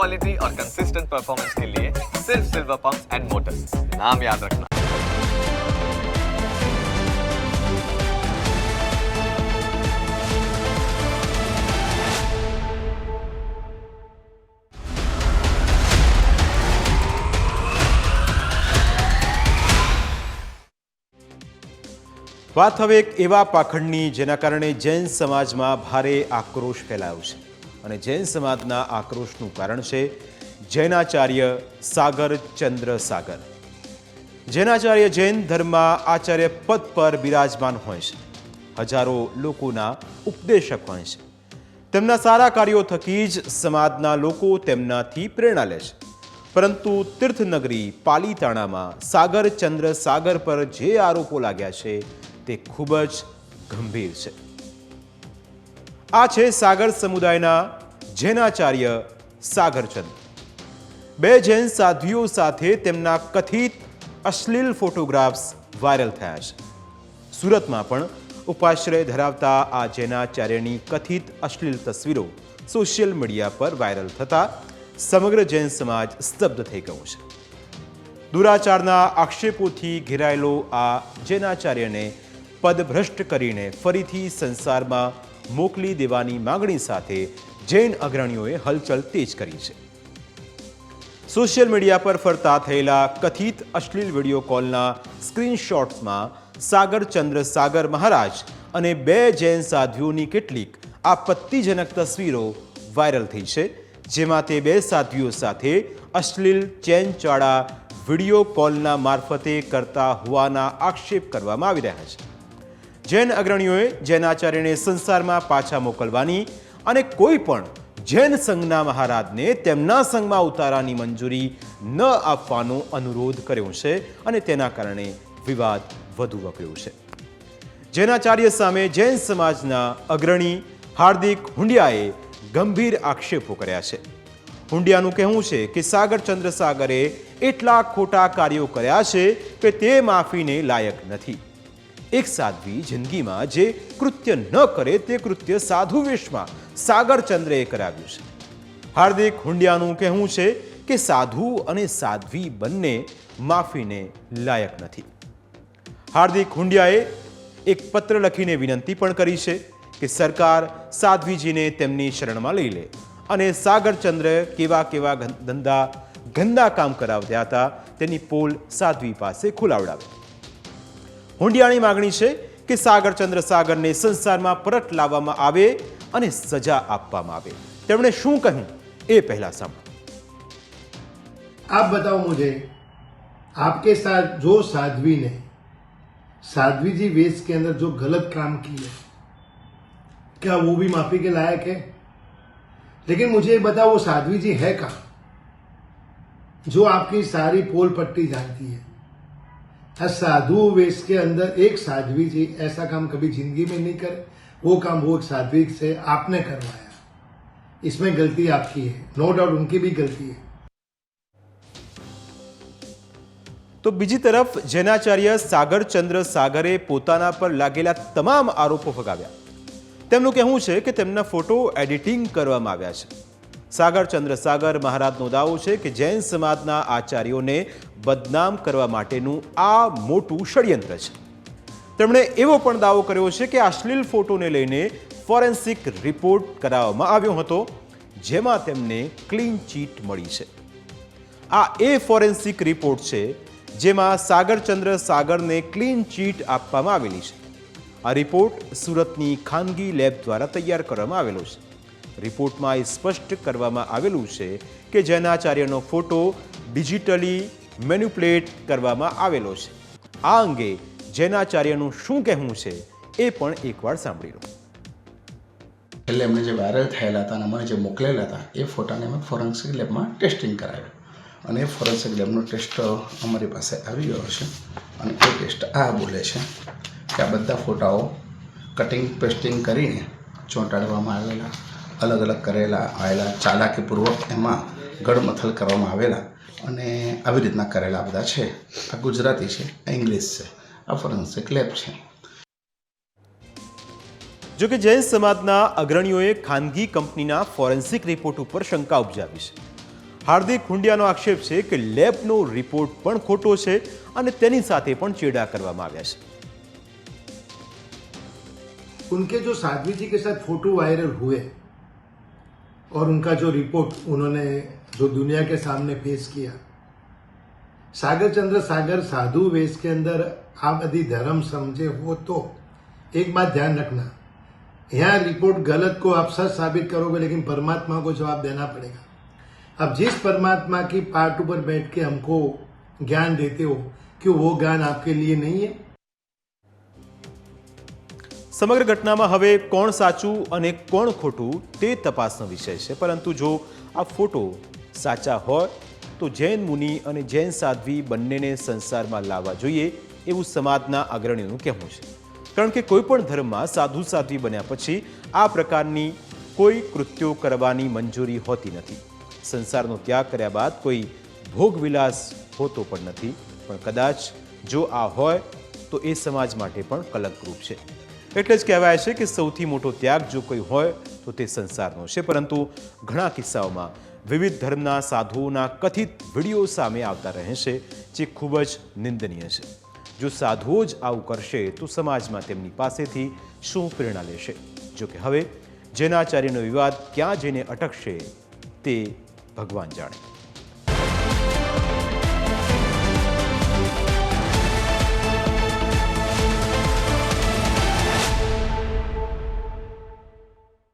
Quality और consistent performance के लिए सिर्फ सिल्वर पंप्स एंड मोटर्स, नाम याद रखना। વાત હવે એક એવા પાખંડની જેના કારણે જૈન સમાજમાં ભારે આક્રોશ ફેલાયો છે અને જૈન સમાજના આક્રોશનું કારણ છે જૈનાચાર્ય સાગર ચંદ્ર સાગર. જૈનાચાર્ય જૈન ધર્મમાં આચાર્ય પદ પર બિરાજમાન હોય છે. હજારો લોકોના ઉપદેશક હોય છે. તેમના સારા કાર્યો થકી જ સમાજના લોકો તેમનાથી પ્રેરણા લે છે. પરંતુ તીર્થનગરી પાલીતાણામાં સાગર ચંદ્ર સાગર પર જે આરોપો લાગ્યા છે તે ખૂબ જ ગંભીર છે. આ છે સાગર સમુદાયના જૈનાચાર્ય સાગરચંદ્ર. બે જૈન સાધ્વીઓ સાથે તેમના કથિત અશ્લીલ ફોટોગ્રાફ્સ વાયરલ થયા છે. સુરતમાં પણ ઉપાશ્રય ધરાવતા આ જૈનાચાર્યની કથિત અશ્લીલ તસવીરો સોશિયલ મીડિયા પર વાયરલ થતા સમગ્ર જૈન સમાજ સ્તબ્ધ થઈ ગયો છે. દુરાચારના આક્ષેપોથી ઘેરાયેલો આ જૈનાચાર્યને પદભ્રષ્ટ કરીને ફરીથી સંસારમાં મોકલી દેવાની માંગણી સાથે જૈન અગ્રણીઓએ હલચલ તેજ કરી છે. સોશિયલ મીડિયા પર ફરતા થયેલા કથિત અશ્લીલ વિડીયો કોલના સ્ક્રીનશોટ્સમાં સાગરચંદ્ર સાગર મહારાજ અને બે જૈન સાધ્વીઓની કેટલીક આપત્તિજનક તસવીરો વાયરલ થઈ છે, જેમાં તે બે સાધ્વીઓ સાથે અશ્લીલ ચેનચાળા વિડીયો કોલના મારફતે કરતા હોવાના આક્ષેપ કરવામાં આવી રહ્યા છે. જૈન અગ્રણીઓએ જૈનાચાર્યને સંસારમાં પાછા મોકલવાની અને કોઈ પણ જૈન સંઘના મહારાજને તેમના સંઘમાં ઉતારાની મંજૂરી ન આપવાનો અનુરોધ કર્યો છે અને તેના કારણે વિવાદ વધુ વકર્યો છે. જૈનાચાર્ય સામે જૈન સમાજના અગ્રણી હાર્દિક હુંડિયાએ ગંભીર આક્ષેપો કર્યા છે. હુંડિયાનું કહેવું છે કે સાગરચંદ્ર સાગરે એટલા ખોટા કાર્યો કર્યા છે કે તે માફીને લાયક નથી. એક સાધ્વી જિંદગીમાં જે કૃત્ય ન કરે તે કૃત્ય સાધુ વેશમાં સાગરચંદ્રએ કરાવ્યું છે. હાર્દિક હુંડિયાનું કહેવું છે કે સાધુ અને સાધ્વી બંને માફીને લાયક નથી. હાર્દિક હુંડિયાએ એક પત્ર લખીને વિનંતી પણ કરી છે કે સરકાર સાધ્વીજીને તેમની શરણમાં લઈ લે અને સાગરચંદ્ર કેવા કેવા ગંદા કામ કરાવતા હતા તેની પોલ સાધ્વી પાસે ખુલાવડાવે. હુંડિયાની માગણી છે કે સાગરચંદ્ર સાગરને સંસારમાં પરત લાવવામાં આવે અને સજા આપવામાં આવે. તેમણે શું કહ્યું એ પહેલા સાંભળો. आप बताओ मुझे, आपके साथ जो साध्वी ने साध्वी जी वेश के अंदर जो गलत काम किए, क्या वो भी माफी के लायक है? लेकिन मुझे बताओ वो साध्वी जी है कहाँ, जो आपकी सारी पोल पट्टी जानती है? साधु वेश के अंदर एक साध्वी जी ऐसा काम कभी जिंदगी में नहीं करे. वो काम वो एक साध्वी से आपने करवाया. इसमें गलती आपकी है, नो डाउट उनकी भी गलती है. તો બીજી તરફ જૈનાચાર્ય સાગરચંદ્ર સાગરે પોતાના પર લાગેલા તમામ આરોપો ફગાવ્યા. તેમનું કહેવું છે કે તેમના ફોટો એડિટિંગ કરવામાં આવ્યા છે. સાગરચંદ્ર સાગર મહારાજનો દાવો છે કે જૈન સમાજના આચાર્યોને બદનામ કરવા માટેનું આ મોટું ષડયંત્ર છે. તેમણે એવો પણ દાવો કર્યો છે કે અશ્લીલ ફોટોને લઈને ફોરેન્સિક રિપોર્ટ કરાવવામાં આવ્યો હતો, જેમાં તેમને ક્લીન ચીટ મળી છે. આ એ ફોરેન્સિક રિપોર્ટ છે જેમાં સાગરચંદ્ર સાગરને ક્લીન ચીટ આપવામાં આવેલી છે. આ રિપોર્ટ સુરતની ખાનગી લેબ દ્વારા તૈયાર કરવામાં આવેલો છે. રિપોર્ટમાં એ સ્પષ્ટ કરવામાં આવેલું છે કે જૈનાચાર્યનો ફોટો ડિજિટલી મેન્યુપ્લેટ કરવામાં આવેલો છે. આ અંગે જૈનાચાર્યનું શું કહેવું છે એ પણ એકવાર સાંભળી લો. એટલે એમને જે વાયરલ થયેલા હતા અને મને જે મોકલેલા હતા એ ફોટાને અમે ફોરેન્સિક લેબમાં ટેસ્ટિંગ કરાવ્યું અને એ ફોરેન્સિક લેબનો ટેસ્ટ અમારી પાસે આવી ગયો છે અને એ ટેસ્ટ આ બોલે છે કે આ બધા ફોટાઓ કટિંગ પેસ્ટિંગ કરીને ચોંટાડવામાં આવેલા, અલગ અલગ આવેલા ચાલાકીપૂર્વક એમાં ગડમથલ કરવામાં આવેલા અને આવી રીતના કરેલા બધા છે. આ ગુજરાતી છે, આ ઇંગ્લિશ છે, આ ફોરેન્સિક લેબ છે. જો કે જૈન સમાજના અગ્રણીઓએ ખાનગી કંપનીના ફોરેન્સિક રિપોર્ટ ઉપર શંકા ઉપજાવી છે હાર્દિક હુંડિયાનો આક્ષેપ છે કે લેબનો રિપોર્ટ પણ ખોટો છે અને તેની સાથે પણ ચેડા કરવામાં આવ્યા છે। उनके जो साध्वी जी के साथ फोटो वायरल हुए और उनका जो रिपोर्ट उन्होंने जो दुनिया के सामने पेश किया, सागर चंद्र सागर साधु वेश के अंदर आप यदि धर्म समझे हो तो एक बात ध्यान रखना, यहाँ रिपोर्ट गलत को आप सच साबित करोगे लेकिन परमात्मा को जवाब देना पड़ेगा। अब जिस परमात्मा की पाठ ऊपर बैठ के हमको ज्ञान देते हो, क्यों वो ज्ञान आपके लिए नहीं है? સમગ્ર ઘટનામાં હવે કોણ સાચું અને કોણ ખોટું તે તપાસનો વિષય છે, પરંતુ જો આ ફોટો સાચા હોય તો જૈન મુનિ અને જૈન સાધ્વી બંનેને સંસારમાં લાવવા જોઈએ એવું સમાજના અગ્રણીઓનું કહેવું છે। કારણ કે કોઈ પણ ધર્મમાં સાધુ સાધ્વી બન્યા પછી આ પ્રકારની કોઈ કૃત્યો કરવાની મંજૂરી હોતી નથી। સંસારનો ત્યાગ કર્યા બાદ કોઈ ભોગવિલાસ હોતો પણ નથી, પણ કદાચ જો આ હોય તો એ સમાજ માટે પણ કલંકરૂપ છે। એટલે જ કહેવાય છે કે સૌથી મોટો ત્યાગ જો કોઈ હોય તો તે સંસારનો છે। પરંતુ ઘણા કિસ્સાઓમાં વિવિધ ધર્મના સાધુઓના કથિત વિડીયો સામે આવતા રહે છે, જે ખૂબ જ નિંદનીય છે। જો સાધુઓ જ આવું કરશે તો સમાજમાં તેમની પાસેથી શું પ્રેરણા લેશે? જો કે હવે જૈનાચાર્યનો વિવાદ ક્યાં જઈને અટકશે તે ભગવાન જાણે।